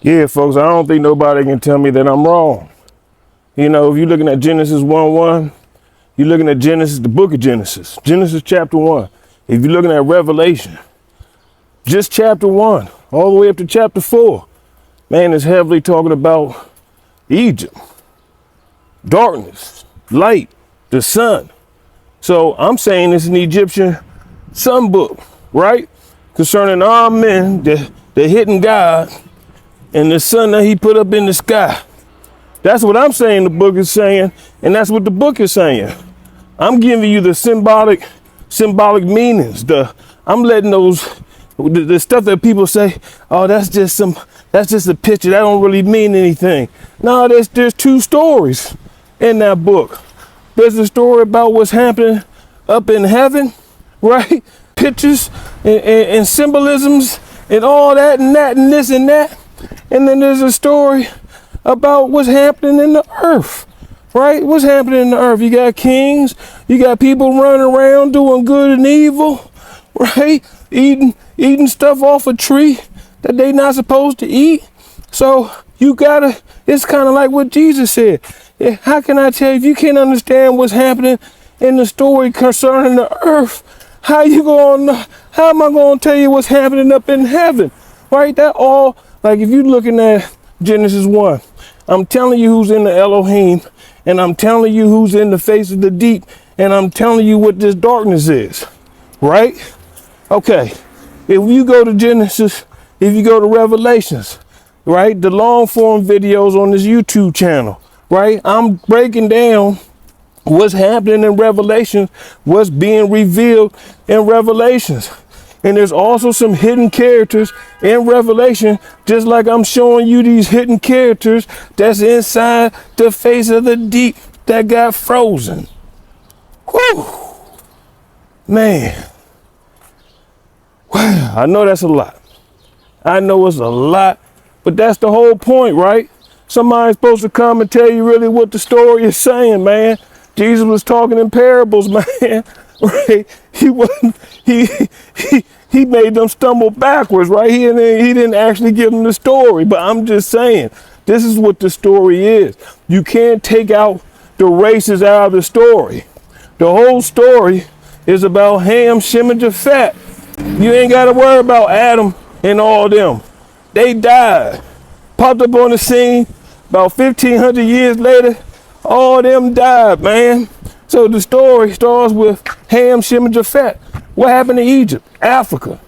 Yeah, folks, I don't think nobody can tell me that I'm wrong. You know, if you're looking at Genesis 1:1, you're looking at Genesis, the book of Genesis, Genesis chapter 1. If you're looking at Revelation, just chapter 1, all the way up to chapter 4, man, is heavily talking about Egypt, darkness, light, the sun. So I'm saying it's an Egyptian sun book, right? Concerning all men, the hidden God, and the sun that he put up in the sky. That's what I'm saying the book is saying, and that's what the book is saying. I'm giving you the symbolic meanings. I'm letting the stuff that people say, oh, that's just a picture. That don't really mean anything. No, there's two stories in that book. There's a story about what's happening up in heaven, right? Pictures and symbolisms and all that and that and this and that. And then there's a story about what's happening in the earth, right? What's happening in the earth? You got kings, you got people running around doing good and evil, right? Eating stuff off a tree that they not supposed to eat. So it's kind of like what Jesus said. How can I tell you if you can't understand what's happening in the story concerning the earth? How am I going to tell you what's happening up in heaven? Right? That all, like if you're looking at Genesis 1, I'm telling you who's in the Elohim, and I'm telling you who's in the face of the deep, and I'm telling you what this darkness is. Right? Okay. If you go to Genesis, if you go to Revelations, right? The long form videos on this YouTube channel, right? I'm breaking down what's happening in Revelation, what's being revealed in Revelations. And there's also some hidden characters in Revelation, just like I'm showing you these hidden characters that's inside the face of the deep that got frozen. Whew. Man. Wow, I know that's a lot. I know it's a lot, but that's the whole point, right? Somebody's supposed to come and tell you really what the story is saying, man. Jesus was talking in parables, man. Right? He made them stumble backwards, right? He didn't actually give them the story, but I'm just saying, this is what the story is. You can't take out the races out of the story. The whole story is about Ham, Shem, and Japheth. You ain't got to worry about Adam and all them. They died. Popped up on the scene about 1,500 years later. All them died, man. So the story starts with Ham, Shem, and Japheth. What happened to Egypt? Africa.